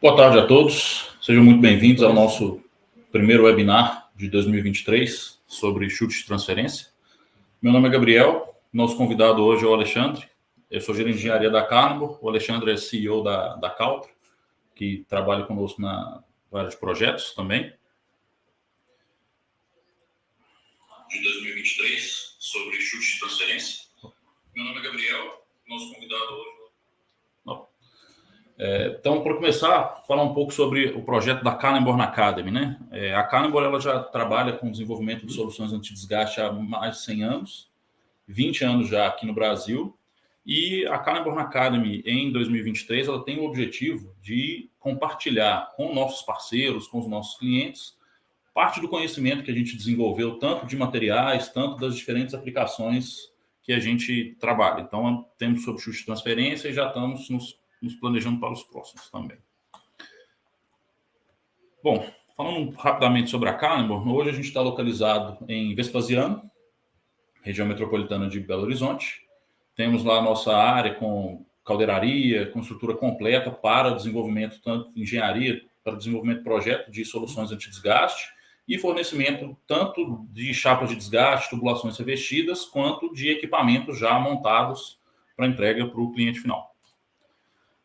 Boa tarde a todos, sejam muito bem-vindos ao nosso primeiro webinar de 2023 sobre chute de transferência. Meu nome é Gabriel, nosso convidado hoje é o Alexandre, eu sou gerente de engenharia da Carnivore, o Alexandre é CEO da Caltra, que trabalha conosco na área de projetos também. De 2023 sobre chute de transferência. Meu nome é Gabriel, nosso convidado hoje. Então, para começar, falar um pouco sobre o projeto da Carnivore Academy, né? A Carnivore ela já trabalha com o desenvolvimento de soluções antidesgaste há mais de 100 anos, 20 anos já aqui no Brasil, e a Carnivore Academy, em 2023, ela tem o objetivo de compartilhar com nossos parceiros, com os nossos clientes, parte do conhecimento que a gente desenvolveu, tanto de materiais, tanto das diferentes aplicações que a gente trabalha. Então, temos sobre chute de transferência e já estamos nos planejando para os próximos também. Bom, falando rapidamente sobre a Carnivore, hoje a gente está localizado em Vespasiano, região metropolitana de Belo Horizonte. Temos lá a nossa área com caldeiraria, com estrutura completa para desenvolvimento, tanto de engenharia, para desenvolvimento de projeto de soluções antidesgaste e fornecimento tanto de chapas de desgaste, tubulações revestidas, quanto de equipamentos já montados para entrega para o cliente final.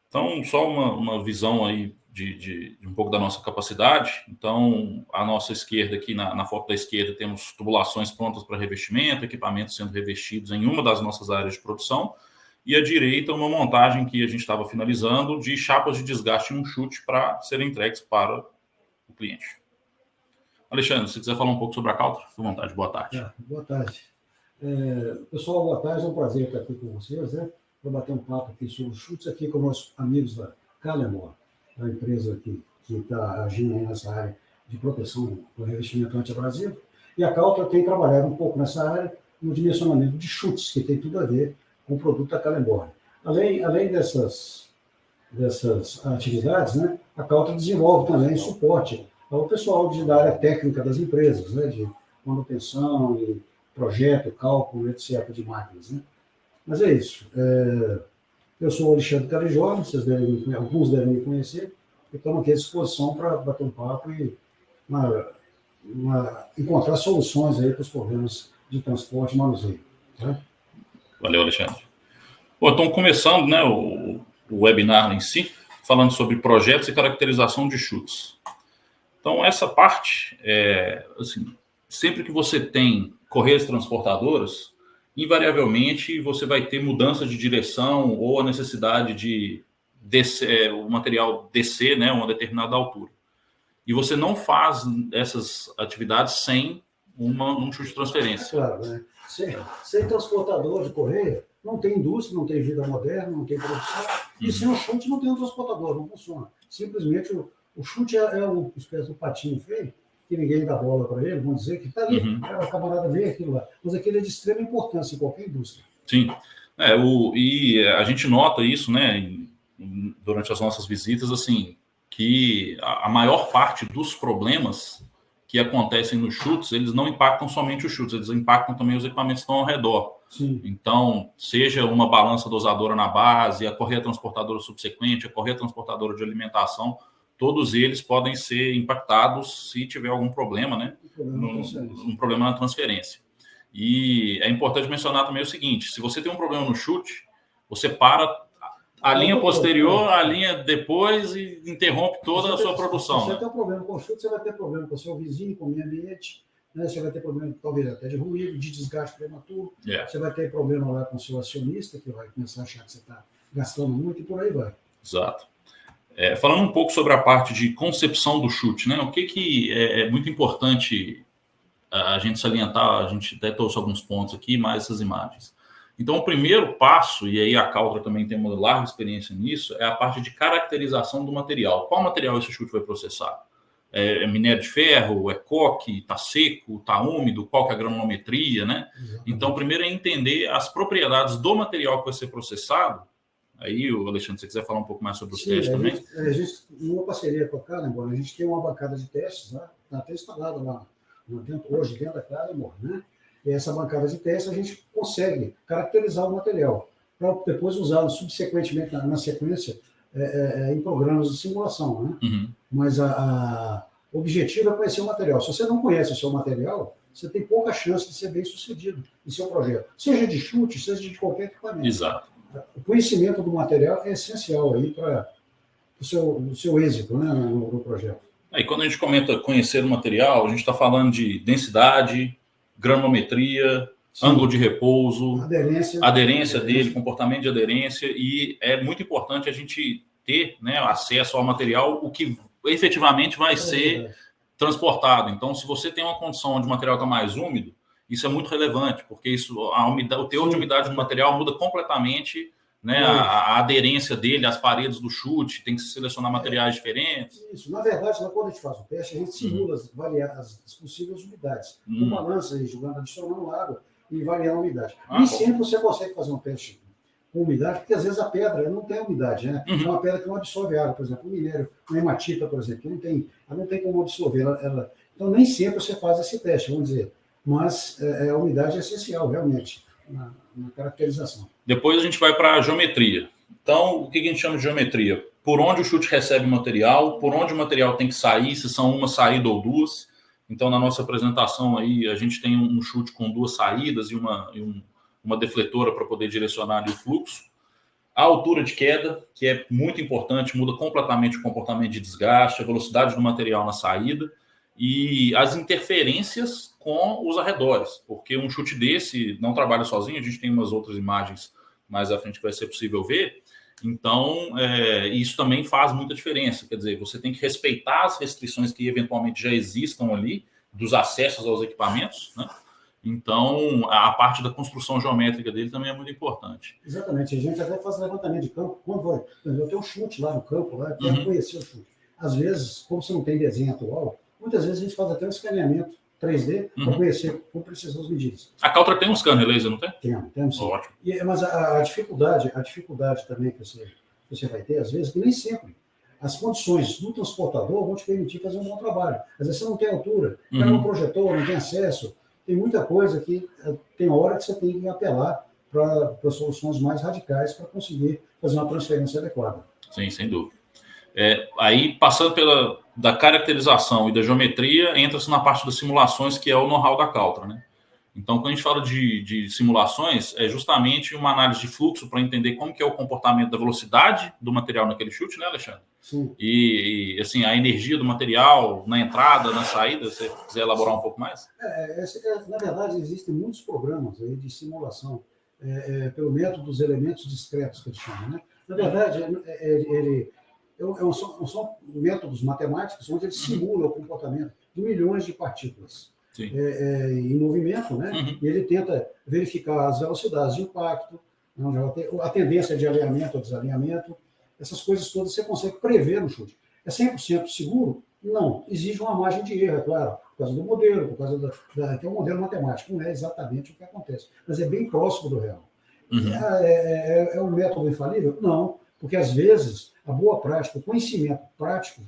Então, só uma visão aí de um pouco da nossa capacidade. Então, a nossa esquerda aqui, na foto da esquerda, temos tubulações prontas para revestimento, equipamentos sendo revestidos em uma das nossas áreas de produção. E à direita, uma montagem que a gente estava finalizando de chapas de desgaste em um chute para serem entregues para o cliente. Alexandre, se quiser falar um pouco sobre a Caltra, fique à vontade. Boa tarde. Boa tarde. Pessoal, boa tarde. É um prazer estar aqui com vocês, né? Para bater um papo aqui sobre chutes aqui com nossos amigos da Carnivore, a empresa que está agindo nessa área de proteção do revestimento anti-abrasivo. E a Caltra tem trabalhado um pouco nessa área no dimensionamento de chutes, que tem tudo a ver com o produto da Carnivore. Além dessas atividades, né, a Caltra desenvolve também suporte ao pessoal da área técnica das empresas, né, de manutenção, e projeto, cálculo, etc., de máquinas, né? Mas é isso. Eu sou o Alexandre Carijó, alguns devem me conhecer, e estamos aqui à disposição para bater um papo e encontrar soluções aí para os problemas de transporte e manuseio. Tá? Valeu, Alexandre. Bom, então, começando, né, o webinar em si, falando sobre projetos e caracterização de chutes. Então, essa parte, assim, sempre que você tem correias transportadoras, invariavelmente você vai ter mudança de direção ou a necessidade de descer, o material descer, né, uma determinada altura. E você não faz essas atividades sem um chute de transferência. Claro, né? Sem transportador de correia, não tem indústria, não tem vida moderna, não tem produção. E sem o chute não tem um transportador, não funciona. Simplesmente o chute é uma espécie de patinho feio, que ninguém dá bola para ele, vamos dizer que está ali, a camarada vê aquilo lá. Mas aquilo é de extrema importância em qualquer indústria. Sim, e a gente nota isso, né, durante as nossas visitas, assim, que a maior parte dos problemas que acontecem nos chutes, eles não impactam somente os chutes, eles impactam também os equipamentos que estão ao redor. Sim. Então, seja uma balança dosadora na base, a correia transportadora subsequente, a correia transportadora de alimentação, todos eles podem ser impactados se tiver algum problema, né? Um problema na transferência. E é importante mencionar também o seguinte: se você tem um problema no chute, você para a linha posterior, a linha depois e interrompe toda a sua produção. Se você tem um problema com o chute, você vai ter problema com o seu vizinho, com o meio ambiente, né? Você vai ter problema, talvez até de ruído, de desgaste prematuro. Você vai ter problema lá com o seu acionista, que vai começar a achar que você está gastando muito e por aí vai. Exato. Falando um pouco sobre a parte de concepção do chute, né? O que é muito importante a gente salientar, a gente até trouxe alguns pontos aqui, mais essas imagens. Então, o primeiro passo, e aí a Caltra também tem uma larga experiência nisso, é a parte de caracterização do material. Qual material esse chute vai processar? É minério de ferro? É coque? Está seco? Está úmido? Qual que é a granulometria, né? Então, primeiro é entender as propriedades do material que vai ser processado. Aí, o Alexandre, se você quiser falar um pouco mais sobre os testes também. A gente, numa parceria com a Carnivore, a gente tem uma bancada de testes, né? Está até instalada lá hoje dentro da Carnivore, né? E essa bancada de testes a gente consegue caracterizar o material para depois usar subsequentemente na sequência em programas de simulação, né? Uhum. Mas o objetivo é conhecer o material. Se você não conhece o seu material, você tem pouca chance de ser bem sucedido em seu projeto, seja de chute, seja de qualquer equipamento. Exato. O conhecimento do material é essencial aí para o seu êxito, né, no projeto. Aí, quando a gente comenta conhecer o material, a gente está falando de densidade, granulometria, sim, ângulo de repouso, aderência dele, comportamento de aderência, e é muito importante a gente ter, né, acesso ao material, o que efetivamente vai ser transportado. Então, se você tem uma condição onde o material está mais úmido, isso é muito relevante, porque o teor de umidade do material muda completamente, né, a aderência dele, as paredes do chute, tem que se selecionar materiais diferentes. Isso, na verdade, quando a gente faz o teste, a gente simula as possíveis umidades. Com balança, adicionando água e variando a umidade. Nem sempre você consegue fazer um teste com umidade, porque às vezes a pedra não tem umidade, né? É uma pedra que não absorve água, por exemplo, o minério, uma hematita, por exemplo, que ela não tem como absorver. Então, nem sempre você faz esse teste, vamos dizer. Mas a umidade é essencial, realmente, na caracterização. Depois a gente vai para a geometria. Então, o que a gente chama de geometria? Por onde o chute recebe o material, por onde o material tem que sair, se são uma saída ou duas. Então, na nossa apresentação aí, a gente tem um chute com duas saídas e uma defletora para poder direcionar ali o fluxo. A altura de queda, que é muito importante, muda completamente o comportamento de desgaste, a velocidade do material na saída e as interferências com os arredores, porque um chute desse não trabalha sozinho, a gente tem umas outras imagens mais à frente que vai ser possível ver. Então, isso também faz muita diferença. Quer dizer, você tem que respeitar as restrições que eventualmente já existam ali, dos acessos aos equipamentos, né? Então, a parte da construção geométrica dele também é muito importante. Exatamente. A gente até faz levantamento de campo. Quando eu tenho um chute lá no campo, lá, eu quero conhecer o chute. Às vezes, como você não tem desenho atual, muitas vezes a gente faz até um escaneamento 3D para conhecer com precisão as medidas. A Caltra tem um scanner laser, não tem? Temos sim. Ótimo. Mas a dificuldade também que você vai ter, às vezes, que nem sempre. As condições do transportador vão te permitir fazer um bom trabalho. Às vezes você não tem altura, não projetou, não tem acesso. Tem muita coisa que tem hora que você tem que apelar para soluções mais radicais para conseguir fazer uma transferência adequada. Sim, sem dúvida. Aí, passando da caracterização e da geometria, entra-se na parte das simulações, que é o know-how da Caltra, né? Então, quando a gente fala de simulações, é justamente uma análise de fluxo para entender como que é o comportamento da velocidade do material naquele chute, né, Alexandre? Sim. E assim, a energia do material na entrada, na saída, se você quiser elaborar um pouco mais? Na verdade, existem muitos programas aí de simulação pelo método dos elementos discretos, que a gente chama, né? Na verdade, são métodos matemáticos onde ele simula o comportamento de milhões de partículas em movimento, né? E ele tenta verificar as velocidades de impacto, a tendência de alinhamento ou desalinhamento, essas coisas todas você consegue prever no chute. É 100% seguro? Não. Exige uma margem de erro, é claro, por causa do modelo, por causa que é um modelo matemático. Não é exatamente o que acontece, mas é bem próximo do real. É um método infalível? Não, porque às vezes a boa prática, o conhecimento prático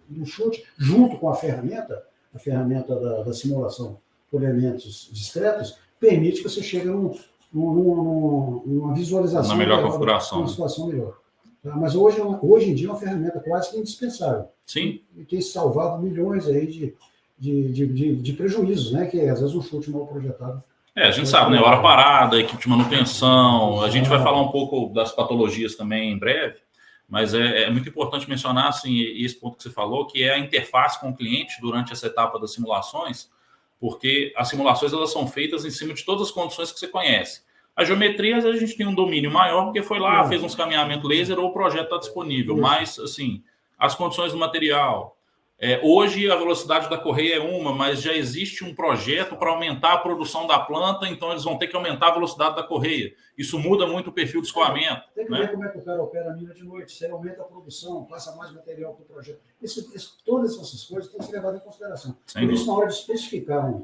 do chute, junto com a ferramenta da simulação por elementos discretos, permite que você chegue numa visualização. Na melhor configuração. Uma situação melhor. Tá? Mas hoje em dia é uma ferramenta quase que indispensável. Sim. E tem salvado milhões aí de prejuízos, né? Que às vezes um chute mal projetado. A gente sabe, né? Hora parada, equipe de manutenção. A gente vai falar um pouco das patologias também em breve, mas é muito importante mencionar assim, esse ponto que você falou, que é a interface com o cliente durante essa etapa das simulações, porque as simulações elas são feitas em cima de todas as condições que você conhece. A geometria, às vezes, a gente tem um domínio maior, porque foi lá, fez um escaneamento laser ou o projeto está disponível, mas, assim, as condições do material. Hoje, a velocidade da correia é mas já existe um projeto para aumentar a produção da planta, então eles vão ter que aumentar a velocidade da correia. Isso muda muito o perfil de escoamento. Tem que ver como é que o cara opera a mina de noite, se ele aumenta a produção, passa mais material para o projeto. Todas essas coisas têm que ser levadas em consideração. Por isso, na hora de especificar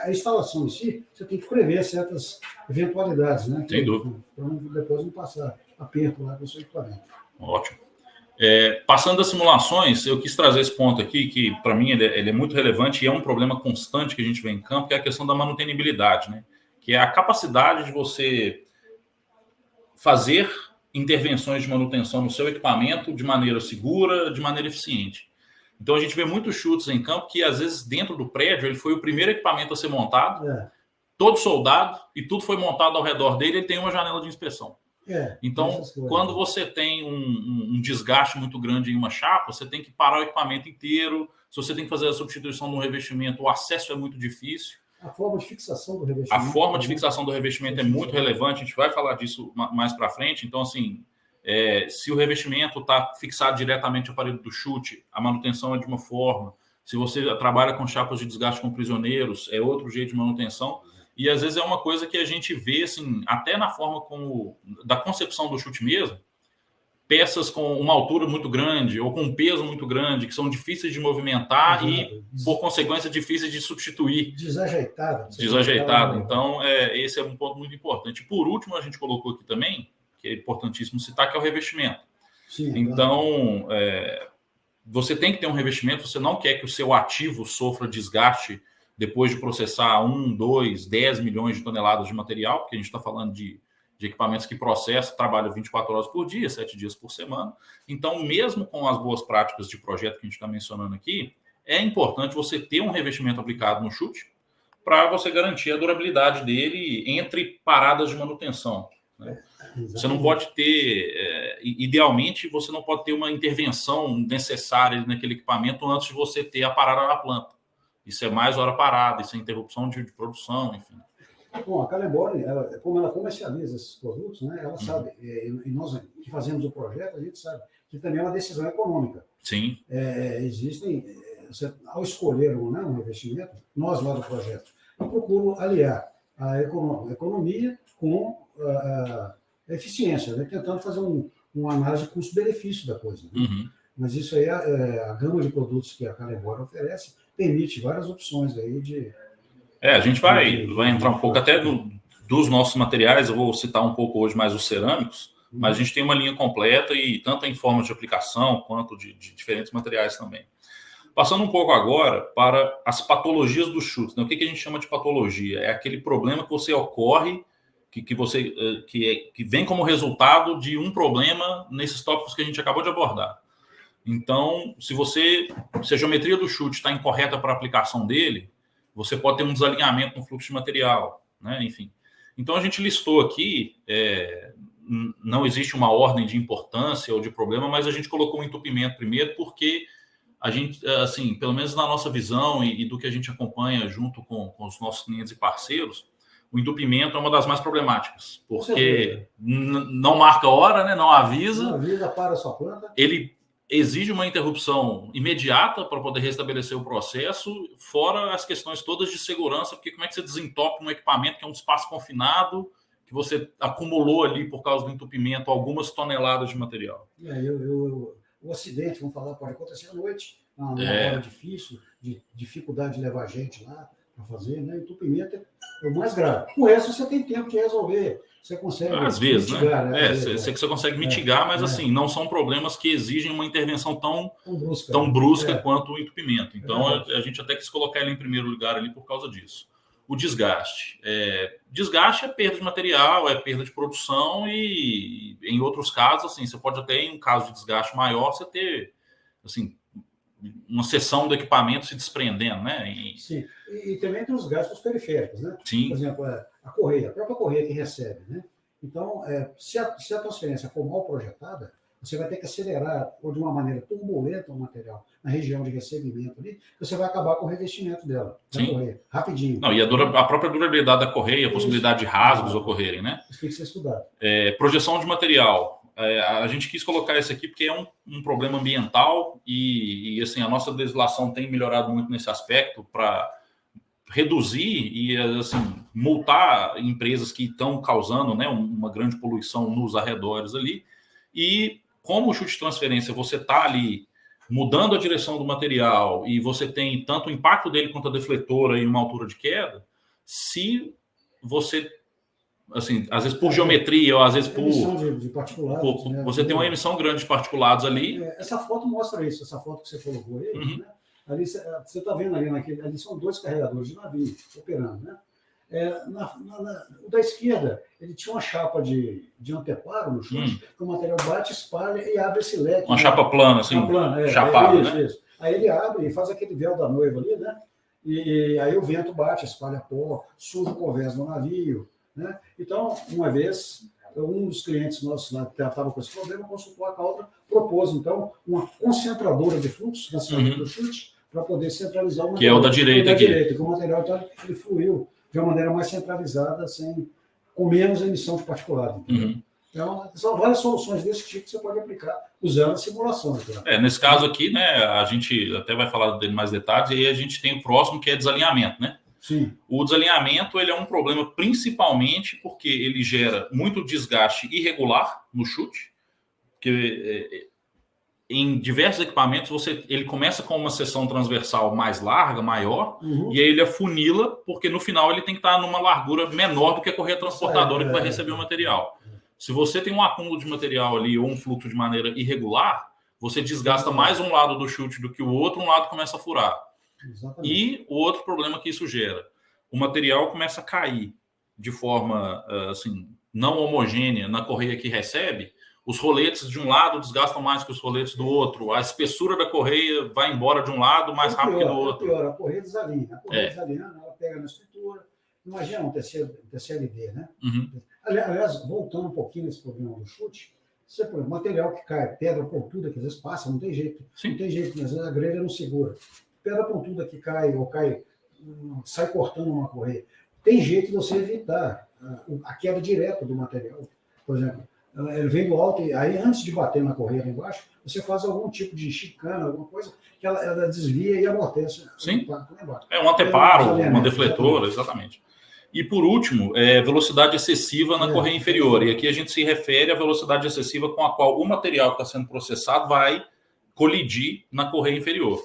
a instalação em si, você tem que prever certas eventualidades, né? Sem dúvida. Para depois não passar aperto lá com o seu equipamento. Ótimo. Passando das simulações, eu quis trazer esse ponto aqui, que para mim ele é muito relevante e é um problema constante que a gente vê em campo, que é a questão da manutenibilidade, né? Que é a capacidade de você fazer intervenções de manutenção no seu equipamento de maneira segura, de maneira eficiente. Então, a gente vê muitos chutes em campo que, às vezes, dentro do prédio, ele foi o primeiro equipamento a ser montado, todo soldado, e tudo foi montado ao redor dele, ele tem uma janela de inspeção. Então, quando você tem um desgaste muito grande em uma chapa, você tem que parar o equipamento inteiro. Se você tem que fazer a substituição de um revestimento, o acesso é muito difícil. A forma de fixação do revestimento. A forma de fixação do revestimento é muito relevante. A gente vai falar disso mais para frente. Então, assim, se o revestimento está fixado diretamente ao aparelho do chute, a manutenção é de uma forma. Se você trabalha com chapas de desgaste com prisioneiros, é outro jeito de manutenção. E às vezes é uma coisa que a gente vê, assim, até na forma da concepção do chute mesmo, peças com uma altura muito grande ou com um peso muito grande, que são difíceis de movimentar e, por consequência, difíceis de substituir. Desajeitado. Então, esse é um ponto muito importante. Por último, a gente colocou aqui também, que é importantíssimo citar, que é o revestimento. Sim, então, você tem que ter um revestimento, você não quer que o seu ativo sofra desgaste depois de processar 1, 2, 10 milhões de toneladas de material, porque a gente está falando de equipamentos que processam, trabalham 24 horas por dia, 7 dias por semana. Então, mesmo com as boas práticas de projeto que a gente está mencionando aqui, é importante você ter um revestimento aplicado no chute para você garantir a durabilidade dele entre paradas de manutenção. Né? Você não pode ter, idealmente, você não pode ter uma intervenção necessária naquele equipamento antes de você ter a parada na planta. Isso é mais hora parada, isso é interrupção de produção, enfim. Bom, a Kallenborn, como ela comercializa esses produtos, né, ela sabe, e nós que fazemos o projeto, a gente sabe que também é uma decisão econômica. Sim. Ao escolher um investimento, nós lá do projeto, eu procuro aliar a economia com a eficiência, né, tentando fazer uma análise de custo-benefício da coisa. Né? Uhum. Mas isso aí, a gama de produtos que a Kallenborn oferece, permite várias opções aí de... A gente vai entrar um pouco até dos nossos materiais, eu vou citar um pouco hoje mais os cerâmicos, mas a gente tem uma linha completa e tanto em forma de aplicação quanto de diferentes materiais também. Passando um pouco agora para as patologias dos chutes. Né? O que a gente chama de patologia? É aquele problema que você ocorre, que vem como resultado de um problema nesses tópicos que a gente acabou de abordar. Então, se a geometria do chute está incorreta para a aplicação dele, você pode ter um desalinhamento no fluxo de material, né? Enfim. Então, a gente listou aqui, não existe uma ordem de importância ou de problema, mas a gente colocou o entupimento primeiro, porque a gente, assim, pelo menos na nossa visão e do que a gente acompanha junto com os nossos clientes e parceiros, o entupimento é uma das mais problemáticas, porque não marca hora, né? Não avisa. Não avisa, para a sua planta. Ele exige uma interrupção imediata para poder restabelecer o processo, fora as questões todas de segurança, porque como é que você desentope um equipamento que é um espaço confinado, que você acumulou ali por causa do entupimento algumas toneladas de material. O acidente, vamos falar, pode acontecer à noite, uma hora difícil, de dificuldade de levar gente lá para fazer, né? Entupimento é o mais grave. Com resto, você tem tempo de resolver. Você consegue às vezes, mitigar, né? Você consegue mitigar, mas assim, não são problemas que exigem uma intervenção tão brusca quanto o entupimento. Então, a gente até quis colocar ele em primeiro lugar ali por causa disso. O desgaste. Desgaste é perda de material, é perda de produção e, em outros casos, assim, você pode até, em um caso de desgaste maior, você ter, assim, uma seção do equipamento se desprendendo, né? Sim, e também tem os gastos periféricos, né? Sim. Por exemplo, a própria correia que recebe, né? Então, se a transferência for mal projetada, você vai ter que acelerar ou de uma maneira turbulenta o material na região de recebimento ali, você vai acabar com o revestimento dela, da correia, rapidinho. Não, e a própria durabilidade da correia, a possibilidade de rasgos ocorrerem, né? Isso tem que ser estudado. Projeção de material. A gente quis colocar isso aqui porque é um problema ambiental e assim, a nossa legislação tem melhorado muito nesse aspecto para reduzir e assim, multar empresas que estão causando, né, uma grande poluição nos arredores ali. E como o chute de transferência, você está ali mudando a direção do material e você tem tanto o impacto dele quanto a defletora e uma altura de queda, se você... assim, às vezes por geometria, ou às vezes por emissão de particulados, né? Você tem uma emissão grande de particulados ali. Essa foto mostra isso, essa foto que você colocou aí, né? Ali você está vendo ali são 2 carregadores de navio operando, né? O da esquerda, ele tinha uma chapa de anteparo no chute, que o material bate, espalha e abre esse leque. Uma chapa plana, assim, chapada, né? Isso. Aí ele abre e faz aquele véu da noiva ali, né? E aí o vento bate, espalha pó, suja o convés no navio, né? Então, uma vez, um dos clientes nossos lá que tratava com esse problema consultou a Caltra, propôs, então, uma concentradora de fluxo na saída do chute para poder centralizar o material. Que é o da direita aqui. Que o material então, ele fluiu de uma maneira mais centralizada, com menos emissão de particulado. Então, são várias soluções desse tipo que você pode aplicar usando simulações. Nesse caso aqui, né, a gente até vai falar dele mais detalhes, e aí a gente tem o próximo, que é desalinhamento, né? Sim. O desalinhamento ele é um problema principalmente porque ele gera muito desgaste irregular no chute, porque em diversos equipamentos ele começa com uma seção transversal mais larga, maior, e aí ele afunila, porque no final ele tem que estar numa largura menor do que a correia transportadora que vai receber o material. Se você tem um acúmulo de material ali ou um fluxo de maneira irregular, você desgasta mais um lado do chute do que o outro, um lado começa a furar. Exatamente. E o outro problema que isso gera, o material começa a cair de forma assim, não homogênea na correia que recebe, os roletes de um lado desgastam mais que os roletes do outro, a espessura da correia vai embora de um lado mais rápido que do outro. Pior, a correia desalinha. A correia desalinhando, ela pega na estrutura. Imagina um TCLD, né? Aliás, voltando um pouquinho nesse problema do chute, você põe material que cai, pedra pontuda, que às vezes passa, não tem jeito. Sim. Não tem jeito, mas a grelha não segura. Pedra pontuda que cai, sai cortando uma correia. Tem jeito de você evitar a queda direta do material. Por exemplo, ele vem do alto e aí antes de bater na correia lá embaixo, você faz algum tipo de chicana, alguma coisa que ela desvia e amortece. Sim. Lá embaixo. Um anteparo, uma defletora, exatamente. E por último, velocidade excessiva na correia inferior. E aqui a gente se refere à velocidade excessiva com a qual o material que está sendo processado vai colidir na correia inferior.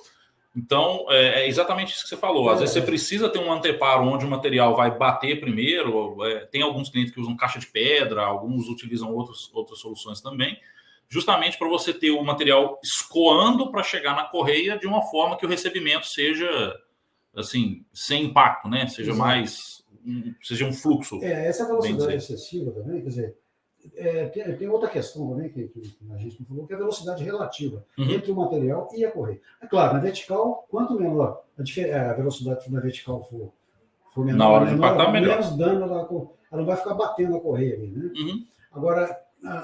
Então, é exatamente isso que você falou. Às vezes você precisa ter um anteparo onde o material vai bater primeiro. Tem alguns clientes que usam caixa de pedra, alguns utilizam outras soluções também, justamente para você ter o material escoando para chegar na correia de uma forma que o recebimento seja assim, sem impacto, né? Seja seja um fluxo. Essa velocidade excessiva também, quer dizer, tem outra questão também que a gente não falou, que é a velocidade relativa entre o material e a correia. É claro, na vertical, quanto menor a velocidade na vertical for menor, na hora de impactar, menos dano ela não vai ficar batendo a correia ali, né? Agora,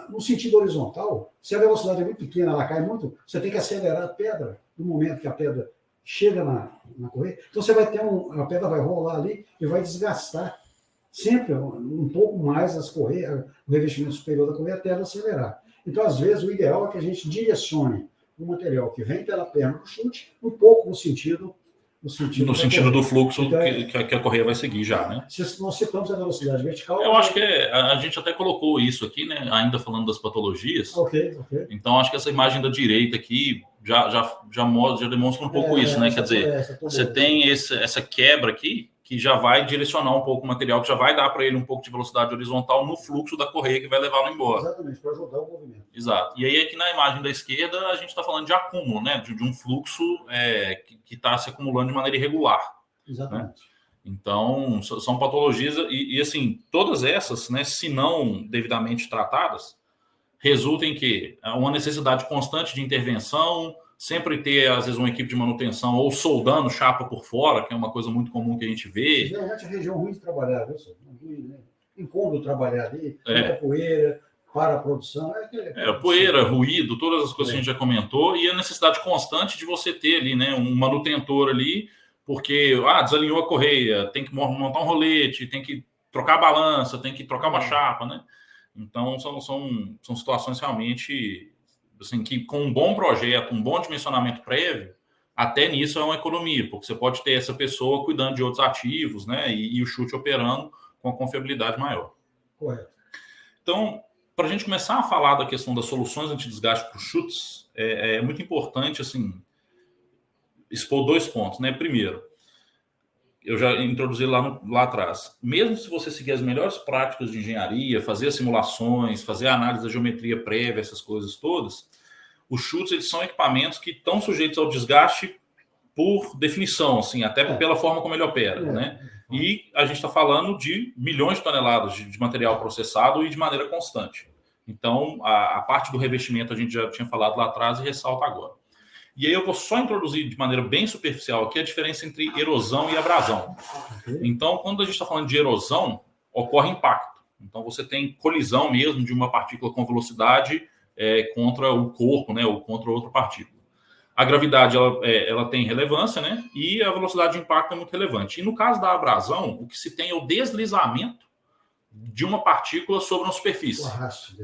no sentido horizontal, se a velocidade é muito pequena, ela cai muito, você tem que acelerar a pedra no momento que a pedra chega na correia. Então você vai ter a pedra vai rolar ali e vai desgastar sempre um pouco mais as correias, o revestimento superior da correia até ela acelerar. Então, às vezes, o ideal é que a gente direcione o material que vem pela perna do chute um pouco no sentido do fluxo então, que a correia vai seguir já, né? Se nós citamos a velocidade vertical... Eu acho que a gente até colocou isso aqui, né? Ainda falando das patologias. Ok. Então, acho que essa imagem da direita aqui já demonstra um pouco isso, né? Quer dizer, você tem essa quebra aqui que já vai direcionar um pouco o material, que já vai dar para ele um pouco de velocidade horizontal no fluxo da correia que vai levá-lo embora. Exatamente, para ajudar o movimento. Exato. E aí aqui na imagem da esquerda a gente está falando de acúmulo, né? De um fluxo que está se acumulando de maneira irregular. Exatamente. Né? Então, são patologias e assim, todas essas, né, se não devidamente tratadas, resultam em que uma necessidade constante de intervenção, sempre ter, às vezes, uma equipe de manutenção ou soldando chapa por fora, que é uma coisa muito comum que a gente vê. Geralmente a região ruim de trabalhar, viu? Incômodo trabalhar ali, muita poeira, para a produção. Poeira, ruído, todas as coisas que a gente já comentou, e a necessidade constante de você ter ali, né, um manutentor ali, porque desalinhou a correia, tem que montar um rolete, tem que trocar a balança, tem que trocar uma chapa, né? Então, são situações realmente assim, que com um bom projeto, um bom dimensionamento prévio, até nisso é uma economia, porque você pode ter essa pessoa cuidando de outros ativos, né? E o chute operando com a confiabilidade maior. Correto. Então, para a gente começar a falar da questão das soluções antidesgaste para os chutes, é muito importante assim, expor 2 pontos, né? Primeiro, eu já introduzi lá atrás. Mesmo se você seguir as melhores práticas de engenharia, fazer as simulações, fazer a análise da geometria prévia, essas coisas todas, os chutes eles são equipamentos que estão sujeitos ao desgaste por definição, assim, até pela forma como ele opera, né? E a gente está falando de milhões de toneladas de material processado e de maneira constante. Então, a parte do revestimento a gente já tinha falado lá atrás e ressalta agora. E aí eu vou só introduzir de maneira bem superficial aqui a diferença entre erosão e abrasão. Então, quando a gente está falando de erosão, ocorre impacto. Então, você tem colisão mesmo de uma partícula com velocidade contra o corpo, né, ou contra outra partícula. A gravidade ela tem relevância, né, e a velocidade de impacto é muito relevante. E no caso da abrasão, o que se tem é o deslizamento de uma partícula sobre uma superfície.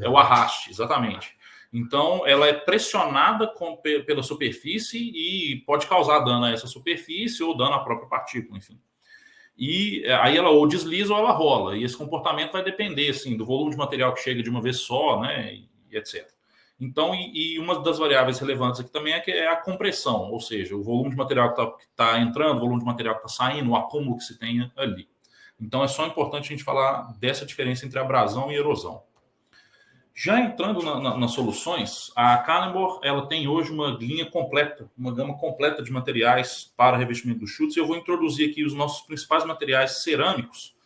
É o arraste, exatamente. Então, ela é pressionada pela superfície e pode causar dano a essa superfície ou dano à própria partícula, enfim. E aí ela ou desliza ou ela rola. E esse comportamento vai depender, assim, do volume de material que chega de uma vez só, né, e etc. Então, e uma das variáveis relevantes aqui também é a compressão, ou seja, o volume de material que está entrando, o volume de material que está saindo, o acúmulo que se tem ali. Então, é só importante a gente falar dessa diferença entre abrasão e erosão. Já entrando nas soluções, a Kallenborg ela tem hoje uma linha completa, uma gama completa de materiais para revestimento dos chutes. E eu vou introduzir aqui os nossos principais materiais cerâmicos.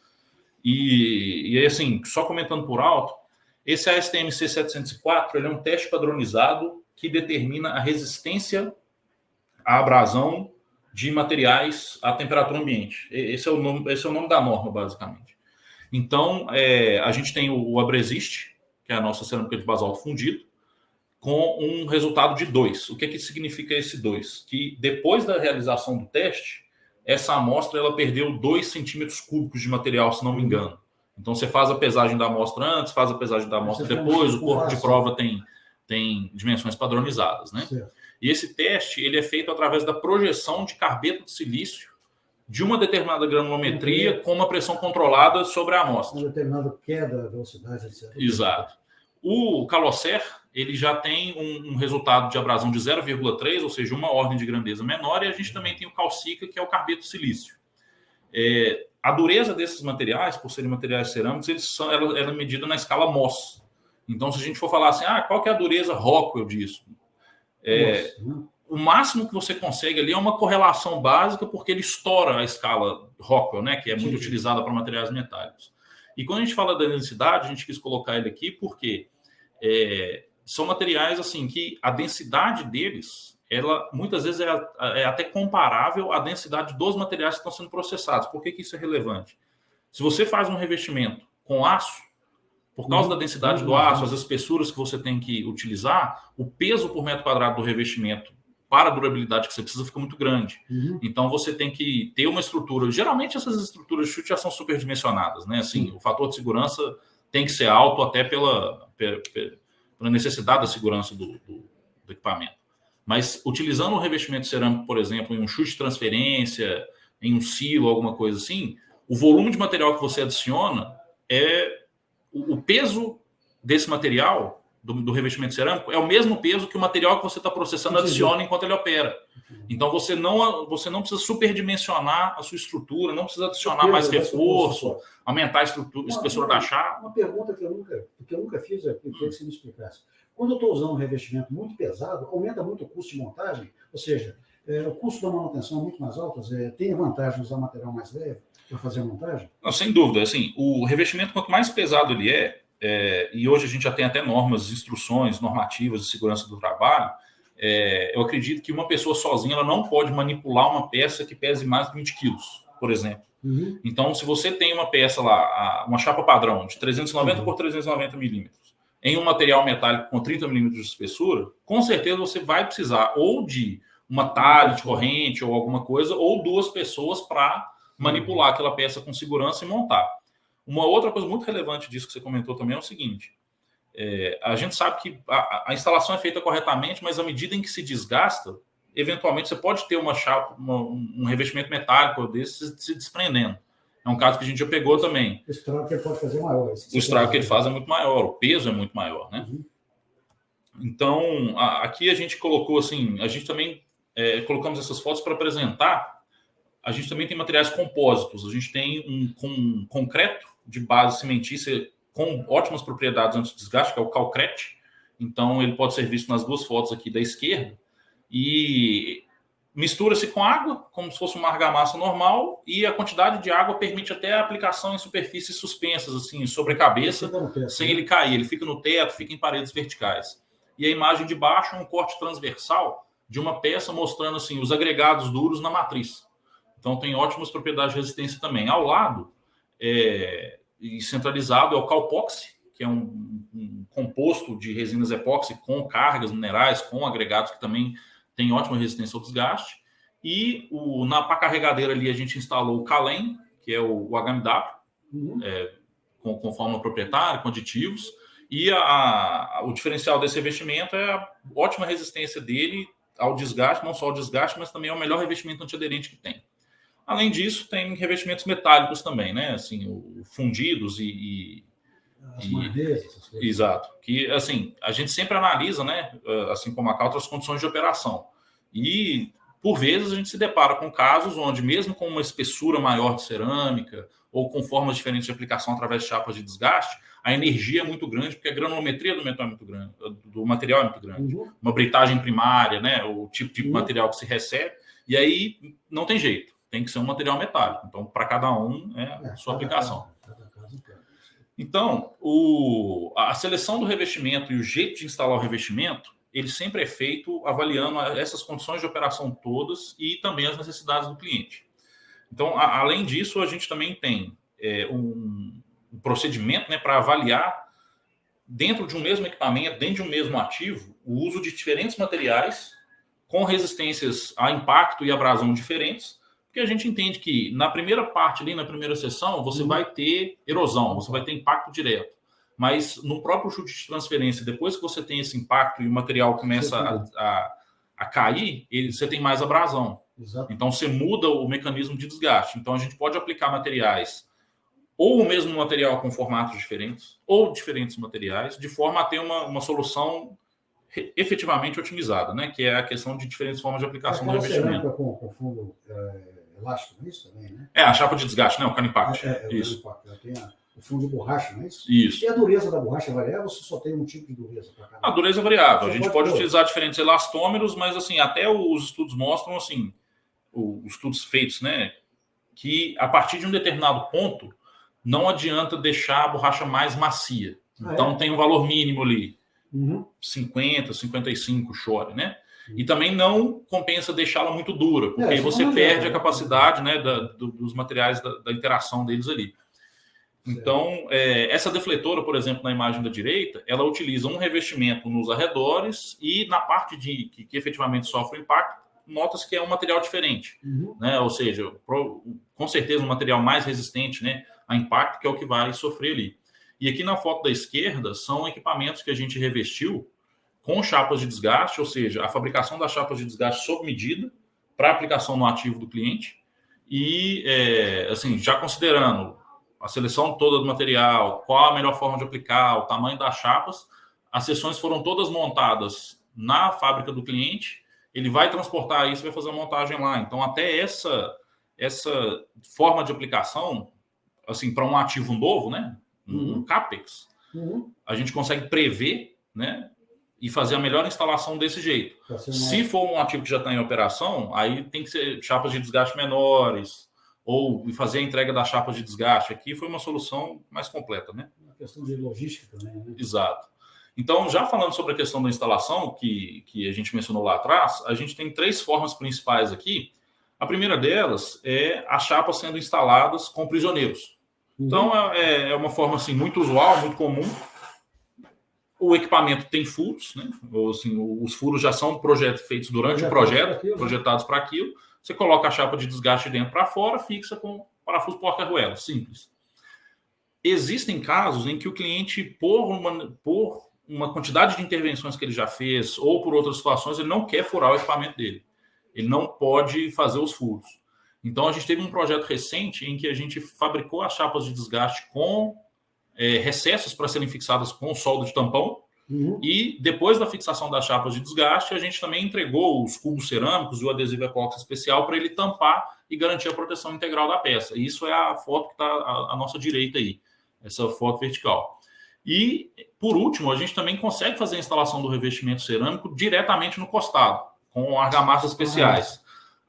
E aí, assim, só comentando por alto, esse ASTM C704 ele é um teste padronizado que determina a resistência à abrasão de materiais à temperatura ambiente. Esse é o nome da norma, basicamente. Então, a gente tem o Abrasist, que é a nossa cerâmica de basalto fundido, com um resultado de 2. O que significa esse 2? Que depois da realização do teste, essa amostra ela perdeu 2 centímetros cúbicos de material, se não me engano. Então, você faz a pesagem da amostra antes, faz a pesagem da amostra depois, o corpo de prova tem dimensões padronizadas, né? Certo. E esse teste ele é feito através da projeção de carbeto de silício de uma determinada granulometria com uma pressão controlada sobre a amostra. Uma determinada queda da velocidade, etc. Exato. O Calosser, ele já tem um resultado de abrasão de 0,3, ou seja, uma ordem de grandeza menor, e a gente também tem o Calcica, que é o carbeto de silício. A dureza desses materiais, por serem materiais cerâmicos, ela é medida na escala Mohs. Então, se a gente for falar assim, qual que é a dureza Rockwell disso? O máximo que você consegue ali é uma correlação básica, porque ele estoura a escala Rockwell, né, que é muito utilizada para materiais metálicos. E quando a gente fala da densidade, a gente quis colocar ele aqui porque são materiais assim que a densidade deles, ela muitas vezes é até comparável à densidade dos materiais que estão sendo processados. Por que isso é relevante? Se você faz um revestimento com aço, por causa da densidade do aço, as espessuras que você tem que utilizar, o peso por metro quadrado do revestimento para a durabilidade que você precisa fica muito grande. Então, você tem que ter uma estrutura. Geralmente, essas estruturas de chute já são superdimensionadas, né? Assim, o fator de segurança tem que ser alto até pela necessidade da segurança do equipamento. Mas, utilizando um revestimento cerâmico, por exemplo, em um chute de transferência, em um silo, alguma coisa assim, o volume de material que você adiciona o peso desse material, do revestimento cerâmico, é o mesmo peso que o material que você está processando adiciona enquanto ele opera. Então, você não precisa superdimensionar a sua estrutura, não precisa adicionar mais reforço, aumentar a espessura da chapa. Uma pergunta que eu nunca fiz, eu queria que você me explicasse. Quando eu estou usando um revestimento muito pesado, aumenta muito o custo de montagem? Ou seja, o custo da manutenção é muito mais alto? Tem vantagem usar material mais leve para fazer a montagem? Não, sem dúvida. Assim, o revestimento, quanto mais pesado ele e hoje a gente já tem até normas, instruções normativas de segurança do trabalho, eu acredito que uma pessoa sozinha ela não pode manipular uma peça que pese mais de 20 quilos, por exemplo. Então, se você tem uma peça lá, uma chapa padrão de 390 por 390 milímetros, em um material metálico com 30 milímetros de espessura, com certeza você vai precisar ou de uma talha de corrente ou alguma coisa, ou 2 pessoas para manipular aquela peça com segurança e montar. Uma outra coisa muito relevante disso que você comentou também é o seguinte: a gente sabe que a instalação é feita corretamente, mas à medida em que se desgasta, eventualmente você pode ter uma chapa, um revestimento metálico desse se desprendendo. É um caso que a gente já pegou também. O estrago que ele pode fazer é maior. O estrago que ele faz é muito maior, o peso é muito maior, né? Então, aqui a gente colocou assim, a gente também colocamos essas fotos para apresentar. A gente também tem materiais compósitos. A gente tem um concreto de base cimentícia com ótimas propriedades anti-desgaste, que é o Calcrete. Então, ele pode ser visto nas 2 fotos aqui da esquerda. E mistura-se com água, como se fosse uma argamassa normal, e a quantidade de água permite até a aplicação em superfícies suspensas, assim, sobre a cabeça, sem ele cair. Ele fica no teto, fica em paredes verticais. E a imagem de baixo é um corte transversal de uma peça mostrando assim, os agregados duros na matriz. Então tem ótimas propriedades de resistência também. Ao lado, e centralizado, é o Calpoxy, que é um composto de resinas epóxi com cargas minerais, com agregados que também tem ótima resistência ao desgaste. E na pá carregadeira ali a gente instalou o Calen, que é o HMW, com fórmula proprietária, com aditivos. E o diferencial desse revestimento é a ótima resistência dele ao desgaste, não só ao desgaste, mas também é o melhor revestimento antiaderente que tem. Além disso, tem revestimentos metálicos também, né? Assim, fundidos as madeiras, essas coisas. Exato. Que, assim, a gente sempre analisa, né? Assim como a Caltra, as condições de operação. E, por vezes, a gente se depara com casos onde, mesmo com uma espessura maior de cerâmica ou com formas diferentes de aplicação através de chapas de desgaste, a energia é muito grande, porque a granulometria do metal é muito grande, do material é muito grande. Uma britagem primária, né? O tipo de material que se recebe. E aí, não tem jeito. Tem que ser um material metálico. Então, para cada um, é a sua aplicação. Então, a seleção do revestimento e o jeito de instalar o revestimento, ele sempre é feito avaliando essas condições de operação todas e também as necessidades do cliente. Então, além disso, a gente também tem um procedimento, né, para avaliar, dentro de um mesmo equipamento, dentro de um mesmo ativo, o uso de diferentes materiais com resistências a impacto e abrasão diferentes, porque a gente entende que na primeira parte, ali na primeira sessão, você vai ter erosão, você vai ter impacto direto. Mas no próprio chute de transferência, depois que você tem esse impacto e o material começa a cair, você tem mais abrasão. Exato. Então você muda o mecanismo de desgaste. Então a gente pode aplicar materiais, ou o mesmo material com formatos diferentes, ou diferentes materiais, de forma a ter uma solução efetivamente otimizada, né? Que é a questão de diferentes formas de aplicação do revestimento. Com fundo elástico, não é isso também, né? A chapa de desgaste, né? O canipact. Isso. Tem o fundo de borracha, não é isso? Isso. E a dureza da borracha é variável ou você só tem um tipo de dureza para cada? A dureza é variável. A gente pode utilizar diferentes elastômeros, mas assim, até os estudos mostram, assim, os estudos feitos, né? Que a partir de um determinado ponto, não adianta deixar a borracha mais macia. Então tem um valor mínimo ali. 50, 55 chore, né? E também não compensa deixá-la muito dura, porque você perde a capacidade, né, dos materiais da interação deles ali. Então, essa defletora, por exemplo, na imagem da direita, ela utiliza um revestimento nos arredores e na parte que efetivamente sofre o impacto, nota-se que é um material diferente, né? Ou seja, com certeza um material mais resistente, né, a impacto, que é o que vai sofrer ali. E aqui na foto da esquerda são equipamentos que a gente revestiu com chapas de desgaste, ou seja, a fabricação das chapas de desgaste sob medida para aplicação no ativo do cliente. E, assim, já considerando a seleção toda do material, qual a melhor forma de aplicar, o tamanho das chapas, as seções foram todas montadas na fábrica do cliente, ele vai transportar isso e vai fazer a montagem lá. Então, até essa forma de aplicação, assim, para um ativo novo, né, um CAPEX, a gente consegue prever, né, e fazer a melhor instalação desse jeito. Se for um ativo que já está em operação, aí tem que ser chapas de desgaste menores, ou fazer a entrega das chapas de desgaste. Aqui foi uma solução mais completa, né? Uma questão de logística também, né? Exato. Então, já falando sobre a questão da instalação, que a gente mencionou lá atrás, a gente tem 3 formas principais aqui. A primeira delas é as chapas sendo instaladas com prisioneiros. Então, é uma forma assim, muito usual, muito comum. O equipamento tem furos, né? Ou, assim, os furos já são feitos durante o projeto, projetados para aquilo. Você coloca a chapa de desgaste de dentro para fora, fixa com parafuso porca-arruela, simples. Existem casos em que o cliente, por uma quantidade de intervenções que ele já fez, ou por outras situações, ele não quer furar o equipamento dele. Ele não pode fazer os furos. Então, a gente teve um projeto recente em que a gente fabricou as chapas de desgaste com recessos para serem fixadas com solda de tampão. E depois da fixação das chapas de desgaste, a gente também entregou os cubos cerâmicos e o adesivo epóxi especial para ele tampar e garantir a proteção integral da peça. E isso é a foto que está à nossa direita aí, essa foto vertical. E, por último, a gente também consegue fazer a instalação do revestimento cerâmico diretamente no costado, com argamassas especiais.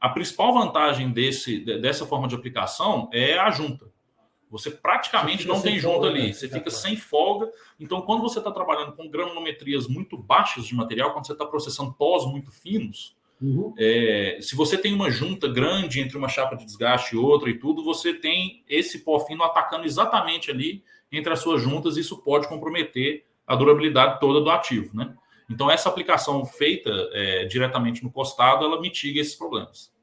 A principal vantagem dessa forma de aplicação é a junta. Você praticamente não tem junta ali, você fica sem folga. Então, quando você está trabalhando com granulometrias muito baixas de material, quando você está processando pós muito finos, se você tem uma junta grande entre uma chapa de desgaste e outra e tudo, você tem esse pó fino atacando exatamente ali entre as suas juntas, e isso pode comprometer a durabilidade toda do ativo, né? Então, essa aplicação feita diretamente no costado, ela mitiga esses problemas.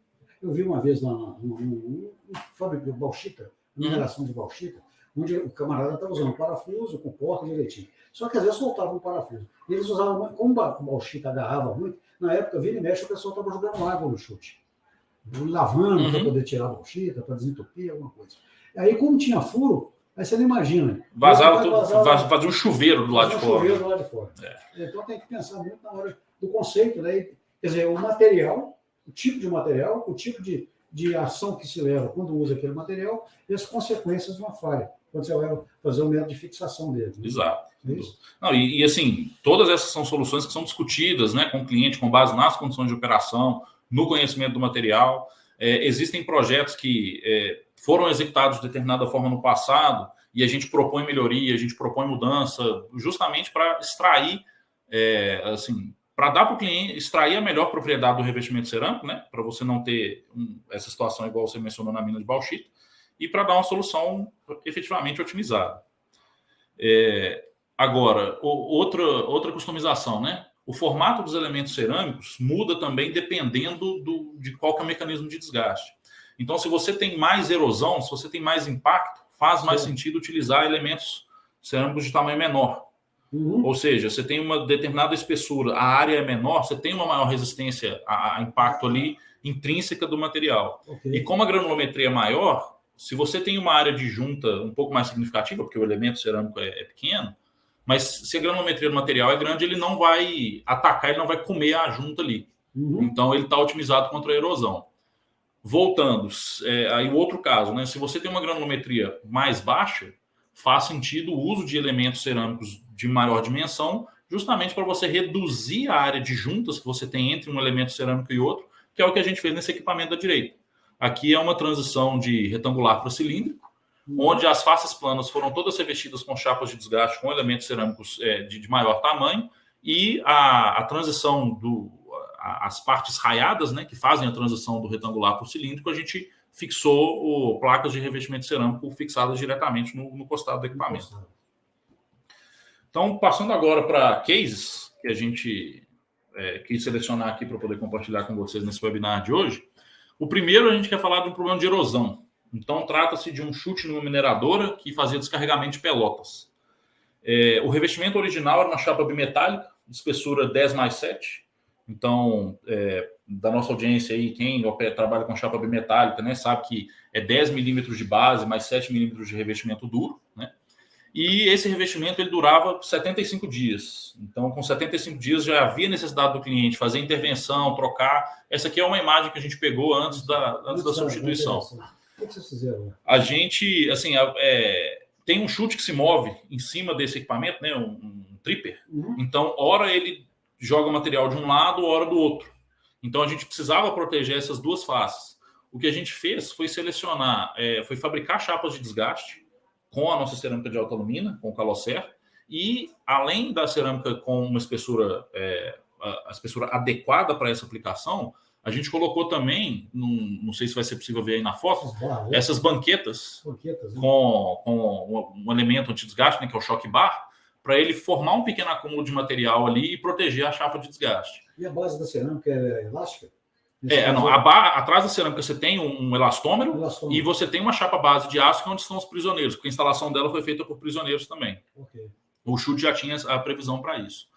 Eu vi uma vez num fábrica de bauxita, mineração de bauxita, onde o camarada estava usando parafuso com porta direitinho. Só que às vezes soltava um parafuso. E eles usavam, como a bauxita agarrava muito, na época, vira e mexe, o pessoal estava jogando água no chute. Lavando para poder tirar a bauxita, para desentupir, alguma coisa. Aí, como tinha furo, aí você não imagina. Fazia um chuveiro do lado de fora. Chuveiro do lado de fora. Então tem que pensar muito na hora do conceito, né? Quer dizer, o material, o tipo de material, o tipo de ação que se leva quando usa aquele material e as consequências de uma falha, quando você vai fazer um método de fixação dele. Né? Exato. Não, e assim, todas essas são soluções que são discutidas, né, com o cliente, com base nas condições de operação, no conhecimento do material. Existem projetos que foram executados de determinada forma no passado e a gente propõe melhoria, a gente propõe mudança, justamente para extrair, para dar para o cliente extrair a melhor propriedade do revestimento cerâmico, né, para você não ter essa situação igual você mencionou na mina de bauxita, e para dar uma solução efetivamente otimizada. Agora, outra customização, né? O formato dos elementos cerâmicos muda também dependendo de qual que é o mecanismo de desgaste. Então, se você tem mais erosão, se você tem mais impacto, faz mais sentido utilizar elementos cerâmicos de tamanho menor. Ou seja, você tem uma determinada espessura, a área é menor, você tem uma maior resistência a impacto ali intrínseca do material. E como a granulometria é maior, se você tem uma área de junta um pouco mais significativa, porque o elemento cerâmico é pequeno, mas se a granulometria do material é grande, ele não vai atacar, ele não vai comer a junta ali. Então, ele está otimizado contra a erosão. Voltando, aí o outro caso, né? Se você tem uma granulometria mais baixa, faz sentido o uso de elementos cerâmicos de maior dimensão, justamente para você reduzir a área de juntas que você tem entre um elemento cerâmico e outro, que é o que a gente fez nesse equipamento da direita. Aqui é uma transição de retangular para cilíndrico, onde as faces planas foram todas revestidas com chapas de desgaste com elementos cerâmicos de maior tamanho, e a transição as partes raiadas, né, que fazem a transição do retangular para o cilíndrico, a gente fixou placas de revestimento cerâmico fixadas diretamente no costado do equipamento. Então, passando agora para cases, que a gente quis selecionar aqui para poder compartilhar com vocês nesse webinar de hoje. O primeiro, a gente quer falar de um problema de erosão. Então, trata-se de um chute numa mineradora que fazia descarregamento de pelotas. O revestimento original era uma chapa bimetálica, de espessura 10+7. Então, da nossa audiência aí, quem trabalha com chapa bimetálica, né, sabe que é 10 milímetros de base mais 7 milímetros de revestimento duro, né? E esse revestimento ele durava 75 dias. Então, com 75 dias já havia necessidade do cliente fazer intervenção, trocar. Essa aqui é uma imagem que a gente pegou antes da substituição. O que vocês fizeram? A gente, assim, tem um chute que se move em cima desse equipamento, né, um tripper. Então, ora ele joga material de um lado, ora do outro. Então, a gente precisava proteger essas duas faces. O que a gente fez foi selecionar, foi fabricar chapas de desgaste com a nossa cerâmica de alta alumina, com o Calocer, e além da cerâmica com uma espessura, a espessura adequada para essa aplicação, a gente colocou também, não sei se vai ser possível ver aí na foto, essas banquetas com um elemento anti-desgaste, né, que é o choque bar, para ele formar um pequeno acúmulo de material ali e proteger a chapa de desgaste. E a base da cerâmica é elástica? Atrás da cerâmica você tem um elastômero e você tem uma chapa base de aço, que é onde estão os prisioneiros, porque a instalação dela foi feita por prisioneiros também. O chute já tinha a previsão para isso.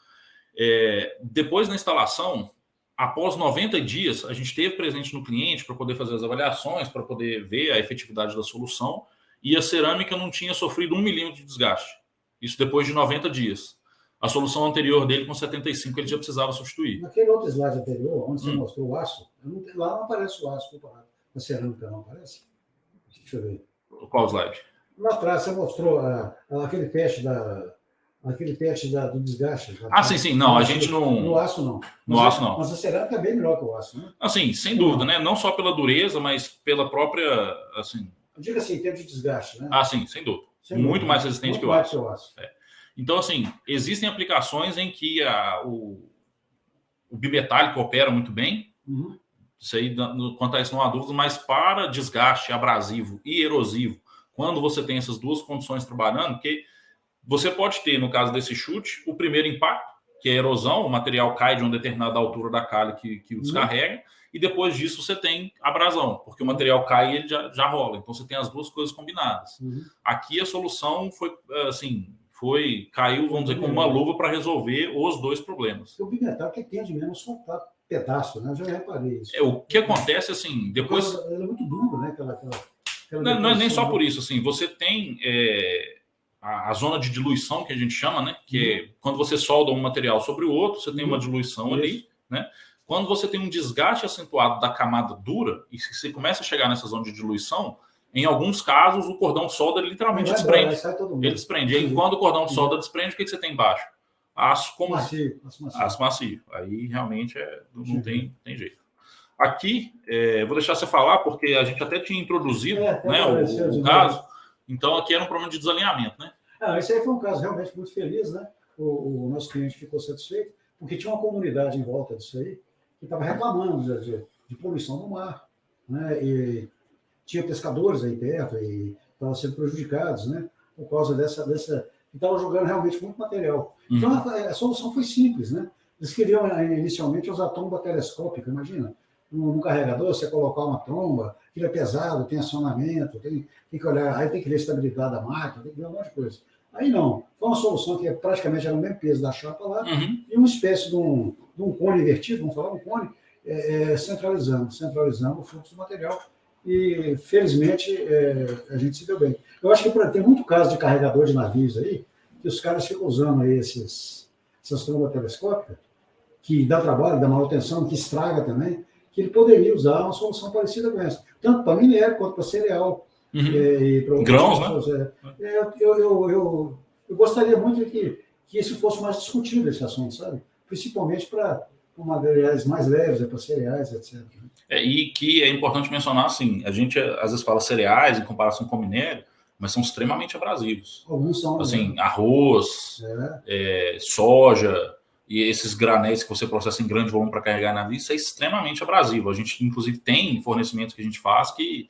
Depois da instalação, após 90 dias, a gente esteve presente no cliente para poder fazer as avaliações, para poder ver a efetividade da solução, e a cerâmica não tinha sofrido 1 milímetro de desgaste. Isso depois de 90 dias. A solução anterior dele, com 75, ele já precisava substituir. Naquele outro slide anterior, onde você mostrou o aço, lá não aparece o aço comparado. Na cerâmica não aparece? Deixa eu ver. Qual slide? Lá atrás você mostrou aquele teste aquele teste do desgaste. Sim. Não, a gente não... No aço, não. No aço, não. Mas a cerâmica é bem melhor que o aço, né? Assim, sem dúvida, né? Não só pela dureza, mas pela própria... assim. Diga assim, em termos de desgaste, né? Sim, sem dúvida. Muito mais resistente que o aço. Então, assim, existem aplicações em que o bimetálico opera muito bem. Uhum. Isso aí, quanto a isso, não há dúvida, mas para desgaste abrasivo e erosivo, quando você tem essas duas condições trabalhando, que você pode ter, no caso desse chute, o primeiro impacto, que é a erosão, o material cai de uma determinada altura da calha que o descarrega, e depois disso você tem abrasão, porque o material cai e ele já rola. Então você tem as duas coisas combinadas. Aqui a solução foi, assim, caiu, vamos dizer, como uma luva para resolver os dois problemas. O bimetálico que tende mesmo a soltar pedaço, né? Eu já reparei isso. O que acontece, assim, depois... Ela é muito duro, né? Não é nem só por isso, assim, você tem a zona de diluição, que a gente chama, né? Que é quando você solda um material sobre o outro, você tem uma diluição ali, né? Quando você tem um desgaste acentuado da camada dura, e se você começa a chegar nessa zona de diluição, em alguns casos o cordão de solda literalmente desprende. Ele desprende. E aí, quando o cordão de solda desprende, o que você tem embaixo? Aço macio. Aí realmente não tem jeito. Aqui, vou deixar você falar, porque a gente até tinha introduzido né, o caso. Então, aqui era um problema de desalinhamento, né? Esse aí foi um caso realmente muito feliz, né? O nosso cliente ficou satisfeito, porque tinha uma comunidade em volta disso aí, que estava reclamando de poluição no mar, né? E tinha pescadores aí perto e estavam sendo prejudicados, né? Por causa dessa e estavam jogando realmente muito material. Então, a solução foi simples, né? Eles queriam inicialmente usar tromba telescópica, imagina. No carregador, você colocar uma tromba, ele é pesado, tem acionamento, tem que olhar, aí tem que ver a estabilidade da máquina, tem que ver um monte de coisa. Aí não, foi uma solução que praticamente era o mesmo peso da chapa lá, e uma espécie de um cone invertido, vamos falar, um cone, centralizando o fluxo do material. E, felizmente, a gente se deu bem. Eu acho que tem muito caso de carregador de navios aí, que os caras ficam usando aí essas trombas telescópicas, que dá trabalho, dá manutenção, que estraga também, que ele poderia usar uma solução parecida com essa, tanto para minério quanto para cereal. E para grãos, né? Eu gostaria muito que isso fosse mais discutido, esse assunto, sabe? Principalmente para materiais mais leves, para cereais, etc. E que é importante mencionar, assim, a gente às vezes fala cereais em comparação com minério, mas são extremamente abrasivos. Alguns são. Assim, arroz, soja... E esses granéis que você processa em grande volume para carregar navio, isso é extremamente abrasivo. A gente, inclusive, tem fornecimentos que a gente faz que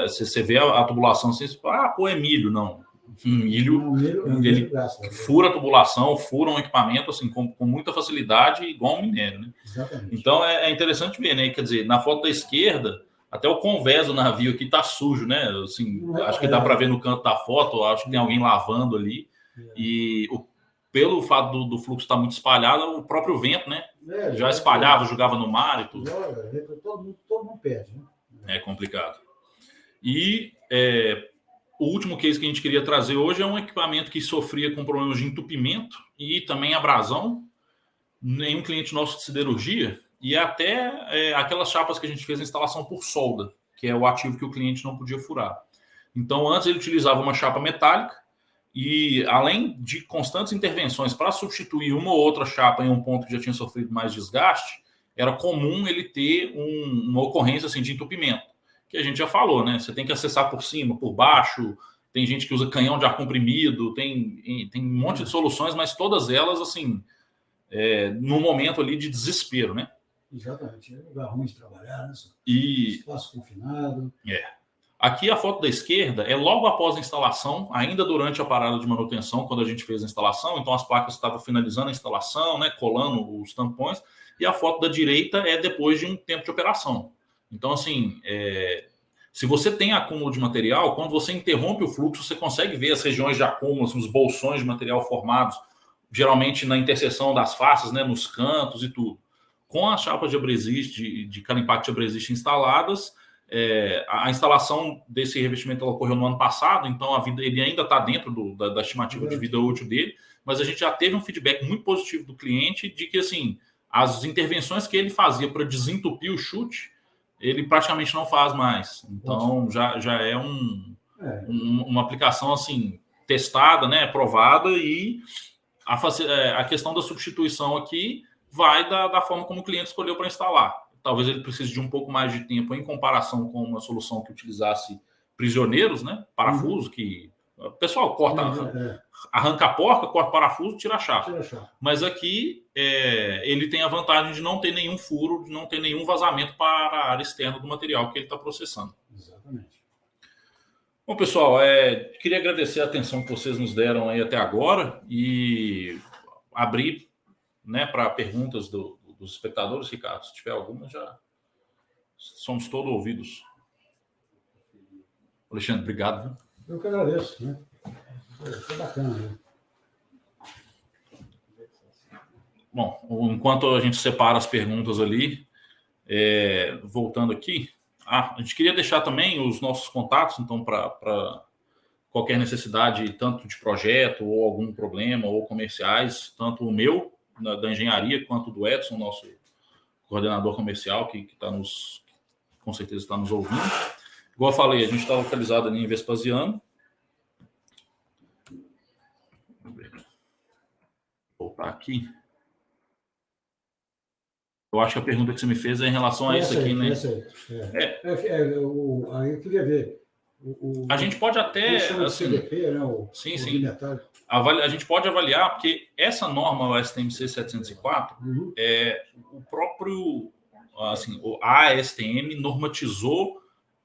você vê a tubulação, você fala, é milho. Não. Milho ele fura a tubulação, fura um equipamento assim, com muita facilidade, igual um minério. Né? Exatamente. Então, é interessante ver, né? Quer dizer, na foto da esquerda, até o convés do navio aqui está sujo, né? Assim, acho que dá para ver no canto da foto, acho que tem alguém lavando ali. E pelo fato do fluxo estar muito espalhado, o próprio vento, né? Já espalhava, jogava no mar e tudo. Todo mundo perde, né? É complicado. E o último case que a gente queria trazer hoje é um equipamento que sofria com problemas de entupimento e também abrasão em um cliente nosso de siderurgia e até aquelas chapas que a gente fez a instalação por solda, que é o ativo que o cliente não podia furar. Então, antes ele utilizava uma chapa metálica, e além de constantes intervenções para substituir uma ou outra chapa em um ponto que já tinha sofrido mais desgaste, era comum ele ter uma ocorrência assim, de entupimento, que a gente já falou, né? Você tem que acessar por cima, por baixo, tem gente que usa canhão de ar comprimido, tem um monte de soluções, mas todas elas, assim, no momento ali de desespero, né? Exatamente, é um lugar ruim de trabalhar, né? Espaço confinado. Aqui a foto da esquerda é logo após a instalação, ainda durante a parada de manutenção, quando a gente fez a instalação. Então as placas estavam finalizando a instalação, né, colando os tampões. E a foto da direita é depois de um tempo de operação. Então, assim, se você tem acúmulo de material, quando você interrompe o fluxo, você consegue ver as regiões de acúmulo, os bolsões de material formados, geralmente na interseção das faces, né, nos cantos e tudo. Com as chapas de abrasiste, de calimpaque de abrasiste instaladas, a instalação desse revestimento ela ocorreu no ano passado, então ele ainda está dentro da estimativa de vida útil dele, mas a gente já teve um feedback muito positivo do cliente de que assim, as intervenções que ele fazia para desentupir o chute, ele praticamente não faz mais. Então já é uma aplicação assim testada, né, aprovada, e a questão da substituição aqui vai da forma como o cliente escolheu para instalar. Talvez ele precise de um pouco mais de tempo em comparação com uma solução que utilizasse prisioneiros, né, parafuso, que o pessoal corta, arranca a porca, corta o parafuso, tira a chapa. Mas aqui ele tem a vantagem de não ter nenhum furo, de não ter nenhum vazamento para a área externa do material que ele está processando. Exatamente. Bom, pessoal, queria agradecer a atenção que vocês nos deram aí até agora e abrir, né, para perguntas dos espectadores. Ricardo, se tiver alguma, já somos todos ouvidos. Alexandre, obrigado. Viu? Eu que agradeço, né? Foi bacana, né? Bom, enquanto a gente separa as perguntas ali, voltando aqui, a gente queria deixar também os nossos contatos, então, para qualquer necessidade, tanto de projeto, ou algum problema, ou comerciais, tanto o meu, da engenharia, quanto do Edson, nosso coordenador comercial, que com certeza está nos ouvindo. Igual eu falei, a gente está localizado ali em Vespasiano. Vou voltar aqui. Eu acho que a pergunta que você me fez é em relação a isso aqui, né? Aí eu queria ver. A gente pode até... Assim, CDP, né? Sim. A gente pode avaliar, porque essa norma, o STM C704, o próprio... Assim, a ASTM normatizou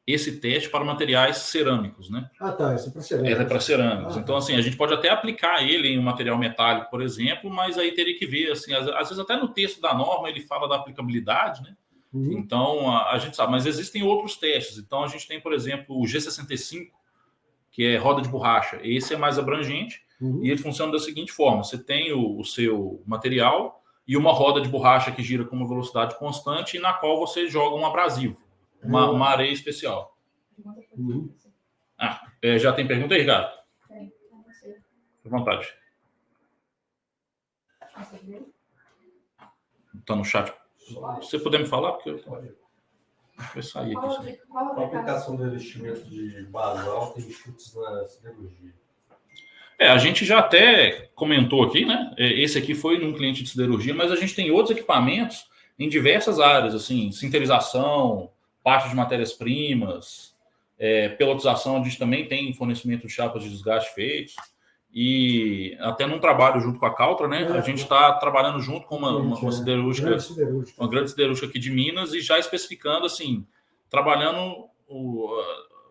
esse teste para materiais cerâmicos, né? Esse é para cerâmicos. É para cerâmicos. Então, assim, a gente pode até aplicar ele em um material metálico, por exemplo, mas aí teria que ver, assim, às vezes até no texto da norma ele fala da aplicabilidade, né? Então, a gente sabe, mas existem outros testes. Então, a gente tem, por exemplo, o G65, que é roda de borracha. Esse é mais abrangente e ele funciona da seguinte forma: você tem o seu material e uma roda de borracha que gira com uma velocidade constante e na qual você joga um abrasivo, uma areia especial. Já tem pergunta aí, Ricardo? Tem. Fique à vontade. Está no chat. Se você puder me falar, porque eu vou sair aqui. Qual a aplicação do revestimento de basalto em chutes na siderurgia? A gente já até comentou aqui, né? Esse aqui foi num cliente de siderurgia, mas a gente tem outros equipamentos em diversas áreas, assim, sinterização, parte de matérias-primas, pelotização. A gente também tem fornecimento de chapas de desgaste feitos. E até num trabalho junto com a Caltra, né? A gente está trabalhando junto com uma siderúrgica, uma grande siderúrgica aqui de Minas, e já especificando, assim, trabalhando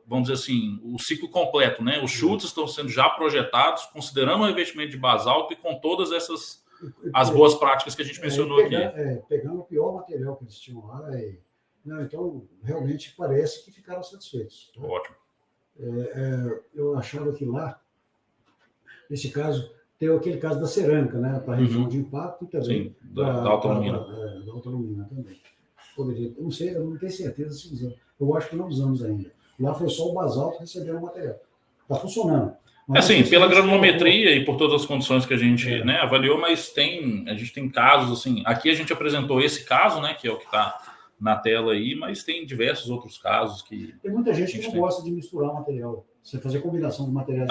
vamos dizer assim, o ciclo completo, né? Os chutes estão sendo já projetados, considerando o revestimento de basalto e com todas as boas práticas que a gente mencionou aqui. Pegando o pior material que eles tinham lá. Então, realmente parece que ficaram satisfeitos. Né? Ótimo. Eu achava que lá, nesse caso, tem aquele caso da cerâmica, né? Para a região de impacto e também. Sim, da autonomia. Da autonomia também. Poderia, eu não tenho certeza se usamos. Eu acho que não usamos ainda. Lá foi só o basalto recebendo o material. Está funcionando. Assim, pela granulometria e por todas as condições que a gente avaliou, mas a gente tem casos, assim, aqui a gente apresentou esse caso, né, que é o que está na tela aí, mas tem diversos outros casos que... Tem muita gente que não gosta de misturar o material, você fazer combinação de materiais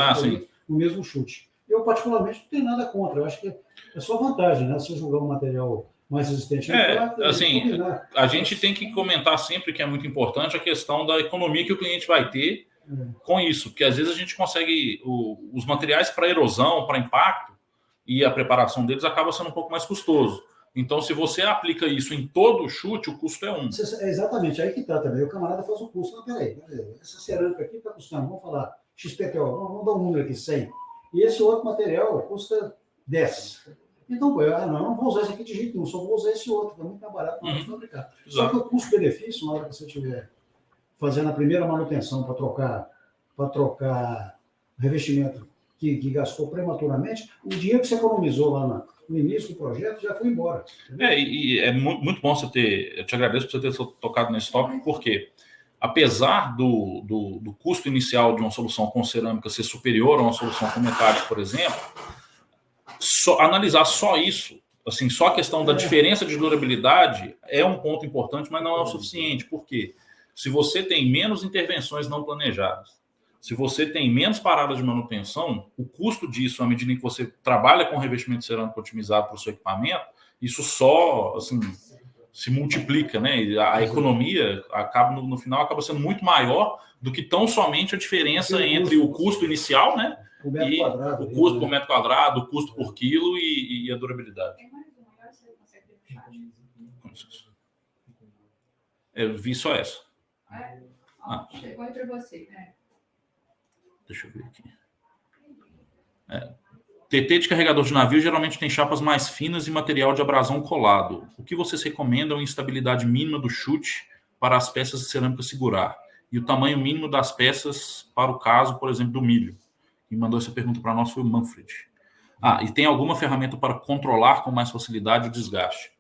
no mesmo chute. Eu, particularmente, não tenho nada contra, eu acho que é só vantagem, né, você jogar um material mais resistente. Assim, a gente tem que comentar sempre que é muito importante a questão da economia que o cliente vai ter com isso, porque às vezes a gente consegue os materiais para erosão, para impacto, e a preparação deles acaba sendo um pouco mais custoso. Então, se você aplica isso em todo o chute, o custo é um. Exatamente, aí que está também. O camarada faz o custo. Não, peraí, essa cerâmica aqui está custando, vamos falar, XPTO, vamos dar um número aqui, 100. E esse outro material custa 10. Então, não vou usar esse aqui de jeito nenhum, só vou usar esse outro, que é muito mais barato para fabricar. Só que o custo-benefício, na hora que você estiver fazendo a primeira manutenção para trocar revestimento que gastou prematuramente, o dinheiro que você economizou lá no início do projeto já foi embora. E é muito bom você ter... Eu te agradeço por você ter tocado nesse tópico, porque apesar do custo inicial de uma solução com cerâmica ser superior a uma solução com metálico, por exemplo, analisar só isso, assim, só a questão da diferença de durabilidade é um ponto importante, mas não é o suficiente. Por quê? Se você tem menos intervenções não planejadas, Se você tem menos paradas de manutenção, o custo disso, à medida em que você trabalha com revestimento cerâmico otimizado para o seu equipamento, isso só assim, se multiplica, né? E a economia acaba no final acaba sendo muito maior do que tão somente a diferença entre o custo inicial, né? E o custo por metro quadrado, o custo por quilo e a durabilidade. Eu vi só essa. Chegou entre você, né? Deixa eu ver aqui. TT de carregador de navio geralmente tem chapas mais finas e material de abrasão colado. O que vocês recomendam em estabilidade mínima do chute para as peças de cerâmica segurar? E o tamanho mínimo das peças para o caso, por exemplo, do milho? Quem mandou essa pergunta para nós foi o Manfred. E tem alguma ferramenta para controlar com mais facilidade o desgaste?